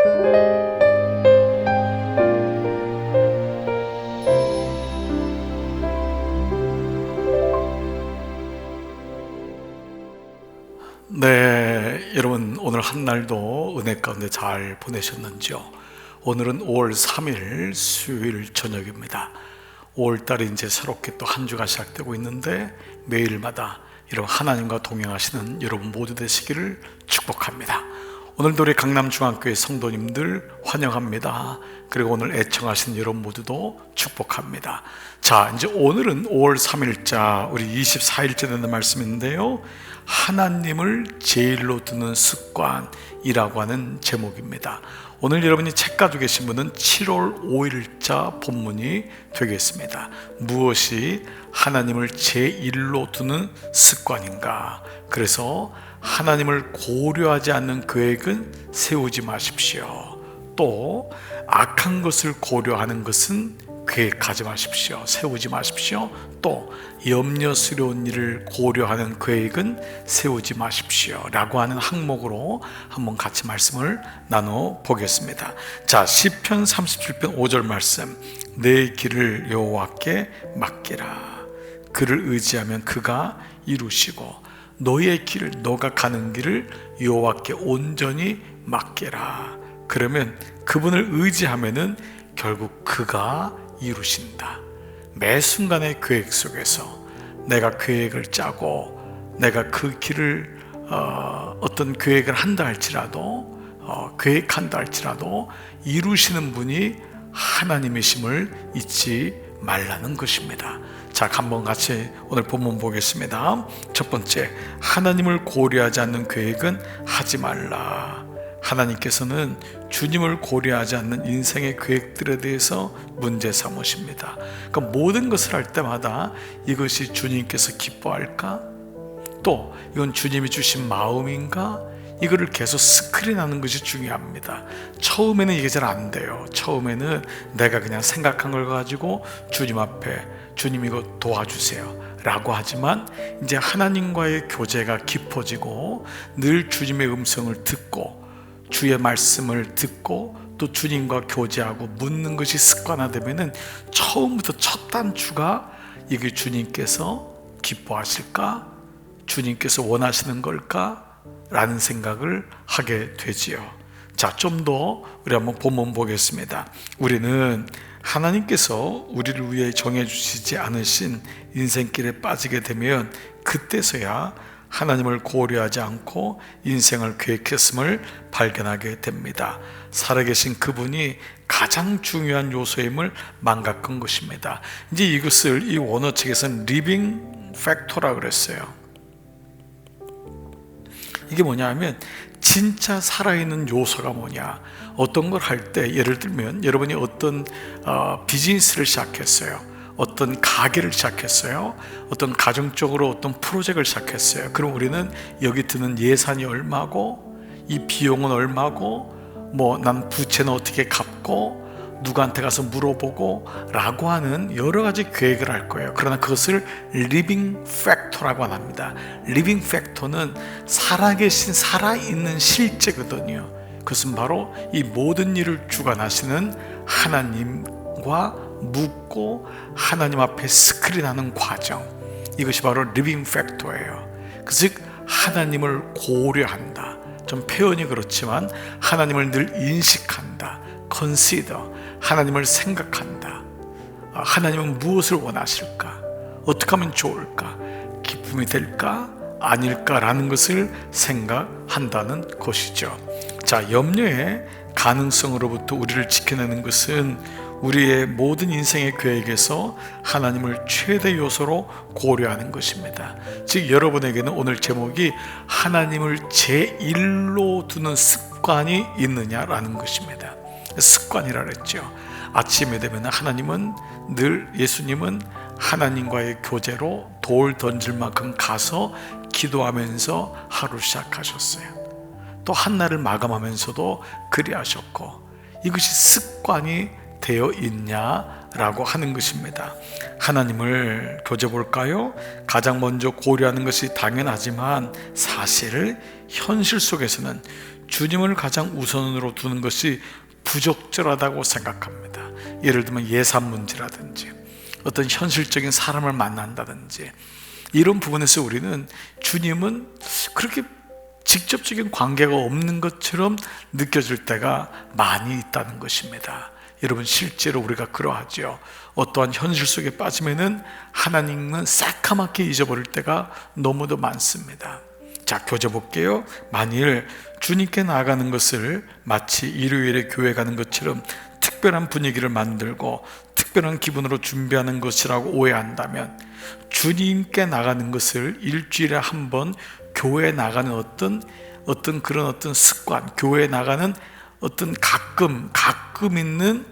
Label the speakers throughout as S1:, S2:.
S1: 네, 여러분 오늘 한 날도 은혜 가운데 잘 보내셨는지요? 오늘은 5월 3일 수요일 저녁입니다. 5월달이 이제 새롭게 또 한 주가 시작되고 있는데 매일마다 이런 하나님과 동행하시는 여러분 모두 되시기를 축복합니다. 오늘도 우리 강남중앙교회 성도님들 환영합니다. 그리고 오늘 애청하시는 여러분 모두도 축복합니다. 자, 이제 오늘은 5월 3일자 우리 24일째 되는 말씀인데요, 하나님을 제일로 두는 습관이라고 하는 제목입니다. 오늘 여러분이 책 가지고 계신 분은 7월 5일자 본문이 되겠습니다. 무엇이 하나님을 제일로 두는 습관인가? 그래서 하나님을 고려하지 않는 계획은 세우지 마십시오. 또 악한 것을 고려하는 것은 계획하지 마십시오. 세우지 마십시오. 또 염려스러운 일을 고려하는 계획은 세우지 마십시오 라고 하는 항목으로 한번 같이 말씀을 나눠보겠습니다. 자, 시편 37편 5절 말씀, 내 길을 여호와께 맡기라. 그를 의지하면 그가 이루시고 너의 길, 너가 가는 길을 여호와께 온전히 맡기라. 그러면 그분을 의지하면은 결국 그가 이루신다. 매 순간의 계획 속에서 내가 계획을 짜고 내가 그 길을 어떤 계획을 한다 할지라도 계획한다 할지라도 이루시는 분이 하나님이심을 잊지 말라는 것입니다. 자, 한번 같이 오늘 본문 보겠습니다. 첫 번째, 하나님을 고려하지 않는 계획은 하지 말라. 하나님께서는 주님을 고려하지 않는 인생의 계획들에 대해서 문제 삼으십니다. 그러니까 모든 것을 할 때마다 이것이 주님께서 기뻐할까? 또 이건 주님이 주신 마음인가? 이거를 계속 스크린하는 것이 중요합니다. 처음에는 이게 잘 안 돼요. 처음에는 내가 그냥 생각한 걸 가지고 주님 앞에, 주님 이거 도와주세요 라고 하지만 이제 하나님과의 교제가 깊어지고 늘 주님의 음성을 듣고 주의 말씀을 듣고 또 주님과 교제하고 묻는 것이 습관화되면은 처음부터 첫 단추가 이게 주님께서 기뻐하실까? 주님께서 원하시는 걸까? 라는 생각을 하게 되지요. 자, 좀 더 우리 한번 본문 보겠습니다. 우리는 하나님께서 우리를 위해 정해주시지 않으신 인생길에 빠지게 되면 그때서야 하나님을 고려하지 않고 인생을 계획했음을 발견하게 됩니다. 살아계신 그분이 가장 중요한 요소임을 망각한 것입니다. 이제 이것을 이 원어책에서는 리빙 팩터라고 그랬어요. 이게 뭐냐 하면 진짜 살아있는 요소가 뭐냐, 어떤 걸 할 때 예를 들면 여러분이 어떤 비즈니스를 시작했어요. 어떤 가게를 시작했어요. 어떤 가정적으로 어떤 프로젝트를 시작했어요. 그럼 우리는 여기 드는 예산이 얼마고 이 비용은 얼마고 뭐 난 부채는 어떻게 갚고 누구한테 가서 물어보고 라고 하는 여러 가지 계획을 할 거예요. 그러나 그것을 리빙 팩터라고 합니다. 리빙 팩터는 살아계신 살아있는 실제거든요. 그것은 바로 이 모든 일을 주관하시는 하나님과 묻고 하나님 앞에 스크린하는 과정, 이것이 바로 리빙 팩터예요. 즉 하나님을 고려한다. 좀 표현이 그렇지만 하나님을 늘 인식한다. consider, 하나님을 생각한다. 하나님은 무엇을 원하실까? 어떻게 하면 좋을까? 기쁨이 될까? 아닐까라는 것을 생각한다는 것이죠. 자, 염려의 가능성으로부터 우리를 지켜내는 것은 우리의 모든 인생의 계획에서 하나님을 최대 요소로 고려하는 것입니다. 즉 여러분에게는 오늘 제목이 하나님을 제1로 두는 습관이 있느냐라는 것입니다. 습관이라 그랬죠. 아침에 되면 하나님은 늘, 예수님은 하나님과의 교제로 돌 던질 만큼 가서 기도하면서 하루 시작하셨어요. 또 한날을 마감하면서도 그리하셨고, 이것이 습관이 되어 있냐라고 하는 것입니다. 하나님을 교제 볼까요? 가장 먼저 고려하는 것이 당연하지만 사실 현실 속에서는 주님을 가장 우선으로 두는 것이 부적절하다고 생각합니다. 예를 들면 예산 문제라든지 어떤 현실적인 사람을 만난다든지 이런 부분에서 우리는 주님은 그렇게 직접적인 관계가 없는 것처럼 느껴질 때가 많이 있다는 것입니다. 여러분, 실제로 우리가 그러하죠. 어떠한 현실 속에 빠지면은 하나님은 새카맣게 잊어버릴 때가 너무도 많습니다. 자, 교재 볼게요. 만일 주님께 나아가는 것을 마치 일요일에 교회 가는 것처럼 특별한 분위기를 만들고 특별한 기분으로 준비하는 것이라고 오해한다면, 주님께 나가는 것을 일주일에 한 번 교회에 나가는 어떤 그런 습관, 교회에 나가는 어떤 가끔 있는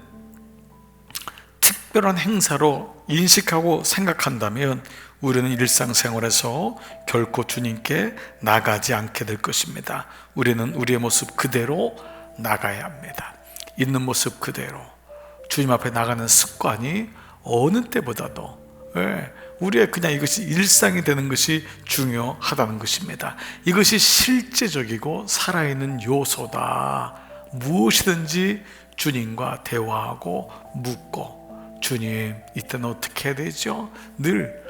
S1: 특별한 행사로 인식하고 생각한다면 우리는 일상생활에서 결코 주님께 나가지 않게 될 것입니다. 우리는 우리의 모습 그대로 나가야 합니다. 있는 모습 그대로 주님 앞에 나가는 습관이 어느 때보다도 우리의 그냥 이것이 일상이 되는 것이 중요하다는 것입니다. 이것이 실제적이고 살아있는 요소다. 무엇이든지 주님과 대화하고 묻고, 주님 이때는 어떻게 해야 되죠? 늘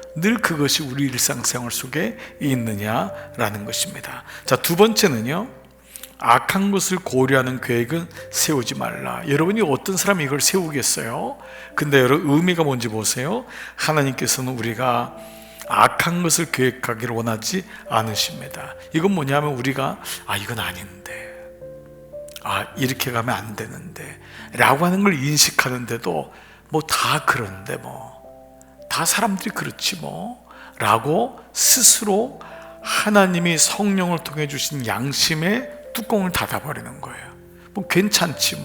S1: 그것이 우리 일상생활 속에 있느냐라는 것입니다. 자, 두 번째는요, 악한 것을 고려하는 계획은 세우지 말라. 여러분이 어떤 사람이 이걸 세우겠어요? 근데 여러분, 의미가 뭔지 보세요. 하나님께서는 우리가 악한 것을 계획하기를 원하지 않으십니다. 이건 뭐냐면 우리가 이건 아닌데, 이렇게 가면 안 되는데 라고 하는 걸 인식하는데도 다 그런데 다 사람들이 그렇지 라고 스스로 하나님이 성령을 통해 주신 양심의 뚜껑을 닫아버리는 거예요. 괜찮지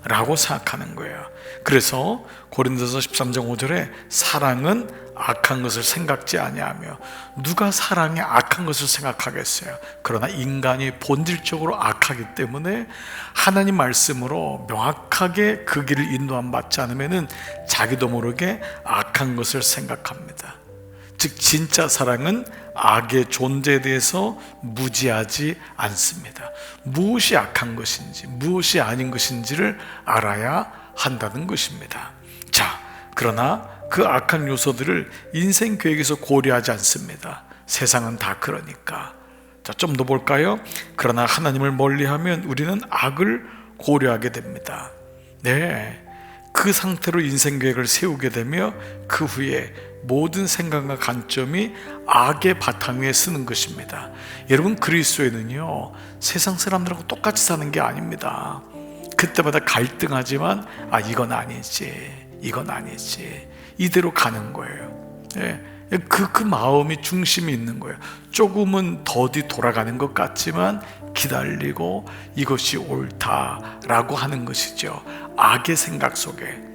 S1: 라고 생각하는 거예요. 그래서 고린도서 13장 5절에 사랑은 악한 것을 생각지 아니하며, 누가 사랑에 악한 것을 생각하겠어요? 그러나 인간이 본질적으로 악하기 때문에 하나님 말씀으로 명확하게 그 길을 인도함 받지 않으면 자기도 모르게 악한 것을 생각합니다. 즉 진짜 사랑은 악의 존재에 대해서 무지하지 않습니다. 무엇이 악한 것인지 무엇이 아닌 것인지를 알아야 한다는 것입니다. 자, 그러나 그 악한 요소들을 인생 계획에서 고려하지 않습니다. 세상은 다 그러니까. 자, 좀 더 볼까요? 그러나 하나님을 멀리하면 우리는 악을 고려하게 됩니다. 그 상태로 인생 계획을 세우게 되며 그 후에 모든 생각과 관점이 악의 바탕 위에 쓰는 것입니다. 여러분, 그리스도인은요, 세상 사람들하고 똑같이 사는 게 아닙니다. 그때마다 갈등하지만 이건 아니지 이대로 가는 거예요. 그 마음이 중심이 있는 거예요. 조금은 더디 돌아가는 것 같지만 기다리고 이것이 옳다라고 하는 것이죠. 악의 생각 속에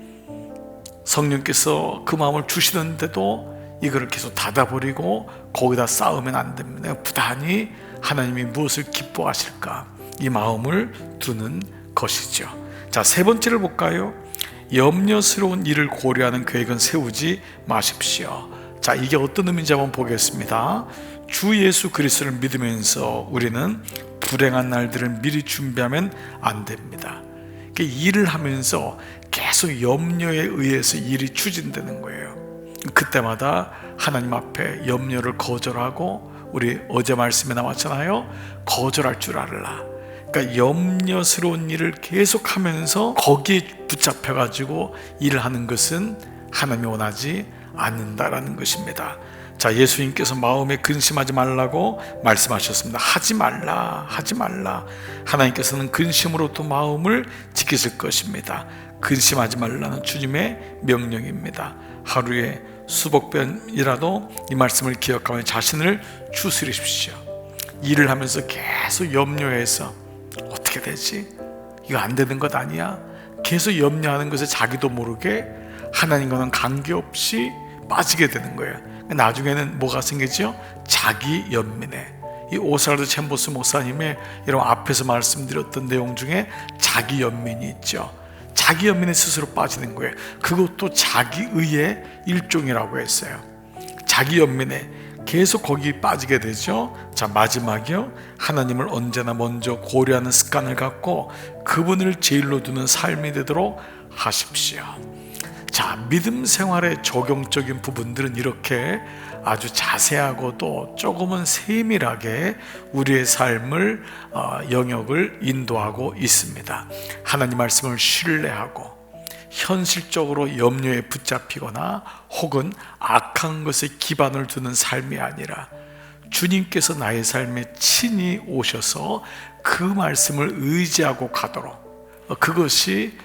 S1: 성령께서 그 마음을 주시는데도 이거를 계속 닫아버리고 거기다 싸우면 안 됩니다. 부단히 하나님이 무엇을 기뻐하실까, 이 마음을 두는 것이죠. 자, 세 번째를 볼까요? 염려스러운 일을 고려하는 계획은 세우지 마십시오. 자, 이게 어떤 의미인지 한번 보겠습니다. 주 예수 그리스도를 믿으면서 우리는 불행한 날들을 미리 준비하면 안 됩니다. 일을 하면서 계속 염려에 의해서 일이 추진되는 거예요. 그때마다 하나님 앞에 염려를 거절하고, 우리 어제 말씀에 나왔잖아요. 거절할 줄 알라. 그러니까 염려스러운 일을 계속하면서 거기에 붙잡혀가지고 일을 하는 것은 하나님이 원하지 않는다라는 것입니다. 자, 예수님께서 마음에 근심하지 말라고 말씀하셨습니다. 하지 말라. 하나님께서는 근심으로 또 마음을 지키실 것입니다. 근심하지 말라는 주님의 명령입니다. 하루에 수백 번이라도 이 말씀을 기억하며 자신을 추스리십시오. 일을 하면서 계속 염려해서 어떻게 되지? 이거 안 되는 것 아니야? 계속 염려하는 것에 자기도 모르게 하나님과는 관계없이 빠지게 되는 거예요. 나중에는 뭐가 생기죠? 자기 연민에. 이 오스랄드 챔버스 목사님의 이런 앞에서 말씀드렸던 내용 중에 자기 연민이 있죠. 자기 연민에 스스로 빠지는 거예요. 그것도 자기의의 일종이라고 했어요. 자기 연민에 계속 거기 빠지게 되죠. 자, 마지막이요. 하나님을 언제나 먼저 고려하는 습관을 갖고 그분을 제일로 두는 삶이 되도록 하십시오. 자, 믿음 생활의 적용적인 부분들은 이렇게 아주 자세하고도 조금은 세밀하게 우리의 삶을 영역을 인도하고 있습니다. 하나님 말씀을 신뢰하고 현실적으로 염려에 붙잡히거나 혹은 악한 것에 기반을 두는 삶이 아니라 주님께서 나의 삶에 친히 오셔서 그 말씀을 의지하고 가도록, 그것이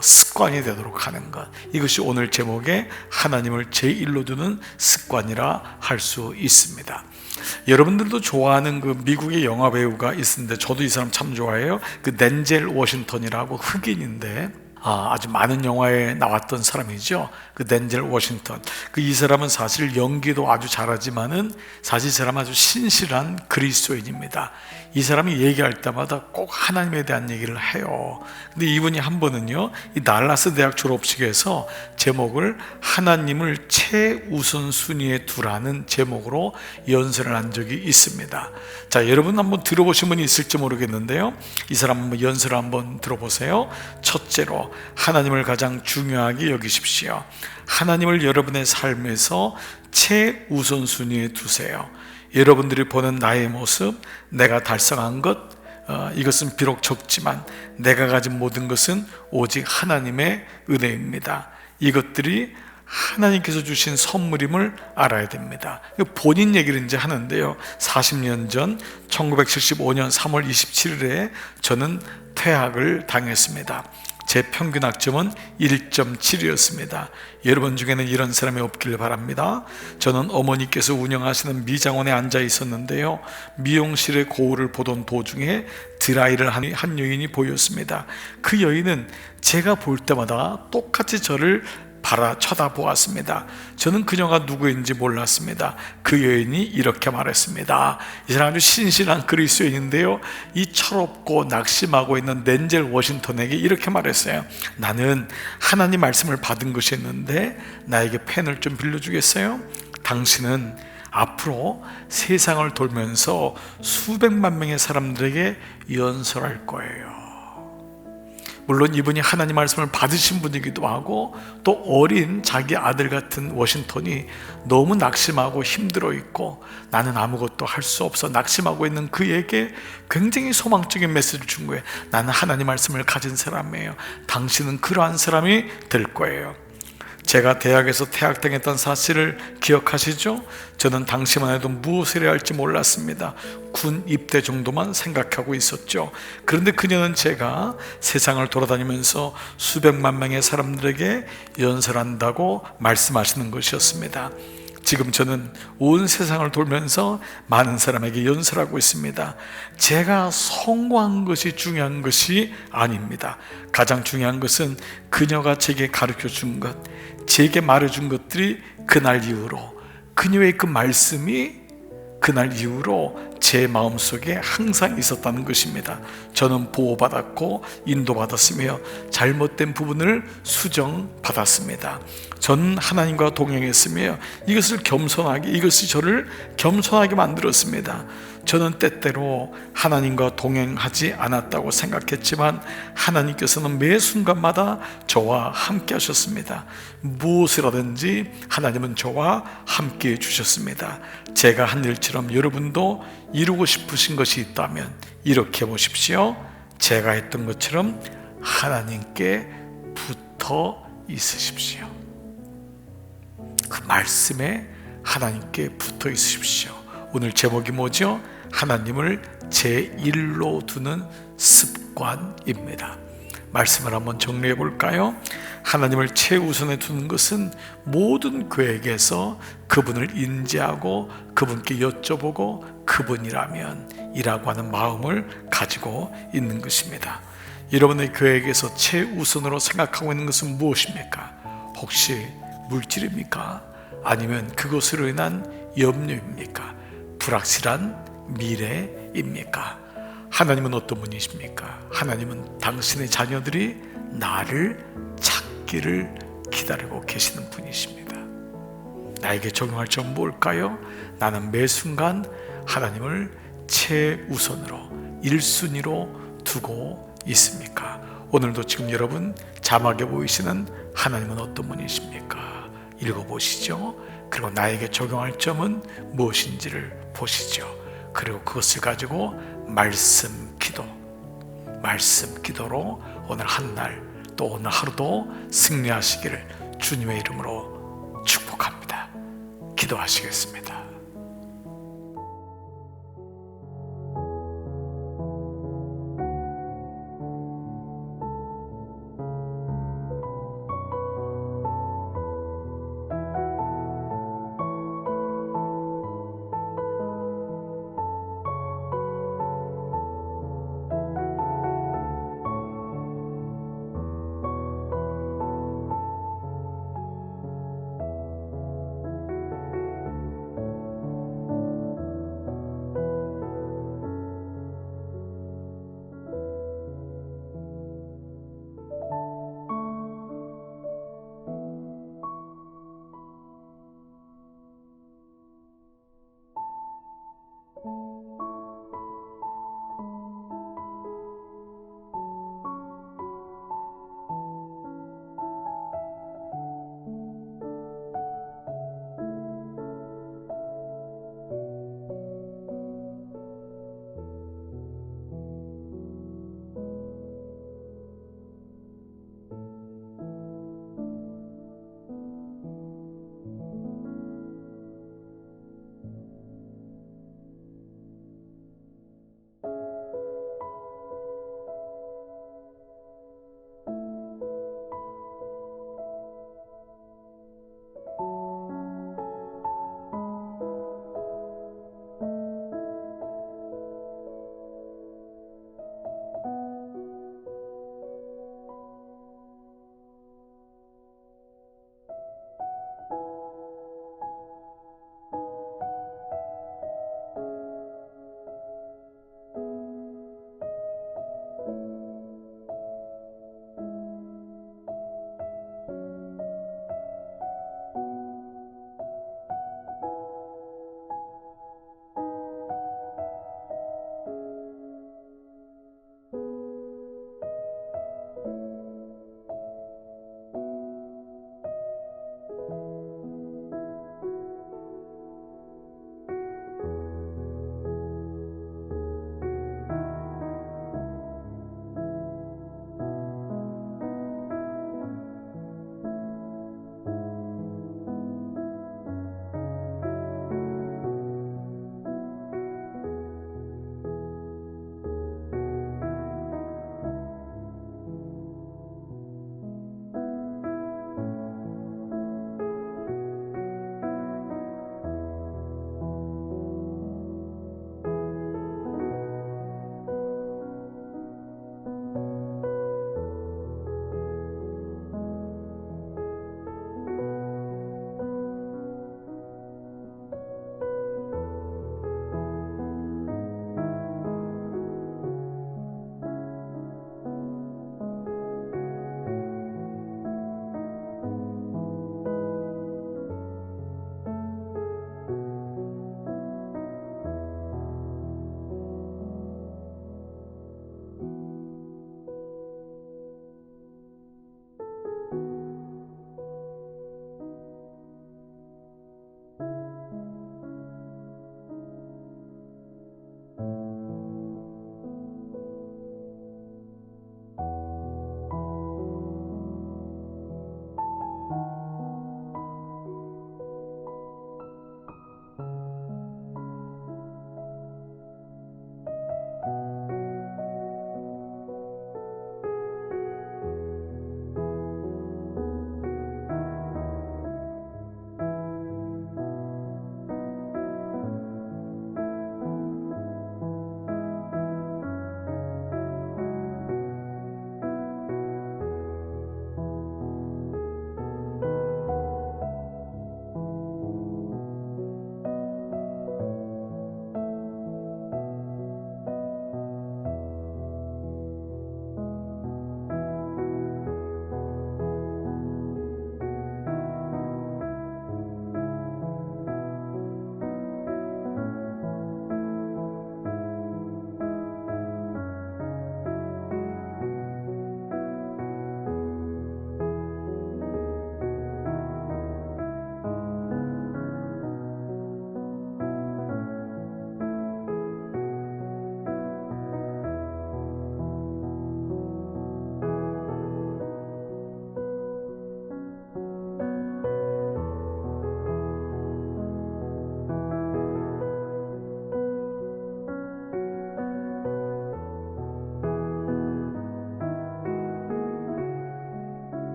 S1: 습관이 되도록 하는 것, 이것이 오늘 제목의 하나님을 제1로 두는 습관이라 할 수 있습니다. 여러분들도 좋아하는 그 미국의 영화 배우가 있는데 저도 이 사람 참 좋아해요. 그 덴젤 워싱턴이라고 흑인인데 아주 많은 영화에 나왔던 사람이죠. 그 덴젤 워싱턴. 이 사람은 사실 연기도 아주 잘하지만은 사실 이 사람은 아주 신실한 그리스도인입니다. 이 사람이 얘기할 때마다 꼭 하나님에 대한 얘기를 해요. 근데 이분이 한 번은요, 이 달라스 대학 졸업식에서 제목을 하나님을 최우선 순위에 두라는 제목으로 연설을 한 적이 있습니다. 자, 여러분 한번 들어보신 분이 있을지 모르겠는데요, 이 사람 한번 연설을 한번 들어보세요. 첫째로, 하나님을 가장 중요하게 여기십시오. 하나님을 여러분의 삶에서 최우선 순위에 두세요. 여러분들이 보는 나의 모습, 내가 달성한 것, 이것은 비록 적지만 내가 가진 모든 것은 오직 하나님의 은혜입니다. 이것들이 하나님께서 주신 선물임을 알아야 됩니다. 본인 얘기를 이제 하는데요, 40년 전 1975년 3월 27일에 저는 퇴학을 당했습니다. 제 평균 학점은 1.7이었습니다. 여러분 중에는 이런 사람이 없기를 바랍니다. 저는 어머니께서 운영하시는 미장원에 앉아 있었는데요, 미용실의 거울을 보던 도중에 드라이를 한 여인이 보였습니다. 그 여인은 제가 볼 때마다 똑같이 저를 쳐다보았습니다. 저는 그녀가 누구인지 몰랐습니다. 그 여인이 이렇게 말했습니다. 이 사람 아주 신실한 그리스도인인데요, 이 철없고 낙심하고 있는 덴젤 워싱턴에게 이렇게 말했어요. 나는 하나님 말씀을 받은 것이 있는데 나에게 펜을 좀 빌려주겠어요? 당신은 앞으로 세상을 돌면서 수백만 명의 사람들에게 연설할 거예요. 물론 이분이 하나님 말씀을 받으신 분이기도 하고, 또 어린 자기 아들 같은 워싱턴이 너무 낙심하고 힘들어 있고 나는 아무것도 할 수 없어 낙심하고 있는 그에게 굉장히 소망적인 메시지를 준 거예요. 나는 하나님 말씀을 가진 사람이에요. 당신은 그러한 사람이 될 거예요. 제가 대학에서 퇴학당했던 사실을 기억하시죠? 저는 당시만 해도 무엇을 해야 할지 몰랐습니다. 군 입대 정도만 생각하고 있었죠. 그런데 그녀는 제가 세상을 돌아다니면서 수백만 명의 사람들에게 연설한다고 말씀하시는 것이었습니다. 지금 저는 온 세상을 돌면서 많은 사람에게 연설하고 있습니다. 제가 성공한 것이 중요한 것이 아닙니다. 가장 중요한 것은 그녀가 제게 가르쳐 준 것, 제게 말해준 것들이 그날 이후로, 그녀의 그 말씀이 그날 이후로 제 마음속에 항상 있었다는 것입니다. 저는 보호받았고 인도받았으며 잘못된 부분을 수정받았습니다. 저는 하나님과 동행했으며 이것이 저를 겸손하게 만들었습니다. 저는 때때로 하나님과 동행하지 않았다고 생각했지만 하나님께서는 매 순간마다 저와 함께 하셨습니다. 무엇을 하든지 하나님은 저와 함께 해주셨습니다. 제가 한 일처럼 여러분도 이루고 싶으신 것이 있다면 이렇게 보십시오. 제가 했던 것처럼 하나님께 붙어 있으십시오. 그 말씀에 하나님께 붙어 있으십시오. 오늘 제목이 뭐죠? 하나님을 제1로 두는 습관입니다. 말씀을 한번 정리해 볼까요? 하나님을 최우선에 두는 것은 모든 계획에서 그분을 인지하고 그분께 여쭤보고 그분이라면 이라고 하는 마음을 가지고 있는 것입니다. 여러분의 계획에서 최우선으로 생각하고 있는 것은 무엇입니까? 혹시 물질입니까? 아니면 그것으로 인한 염려입니까? 불확실한 미래입니까? 하나님은 어떤 분이십니까? 하나님은 당신의 자녀들이 나를 찾기를 기다리고 계시는 분이십니다. 나에게 적용할 점 뭘까요? 나는 매 순간 하나님을 최우선으로 1순위로 두고 있습니까? 오늘도 지금 여러분 자막에 보이시는 하나님은 어떤 분이십니까? 읽어보시죠. 그리고 나에게 적용할 점은 무엇인지를 보시죠. 그리고 그것을 가지고 말씀 기도로 오늘 한 날 또 오늘 하루도 승리하시기를 주님의 이름으로 축복합니다. 기도하시겠습니다.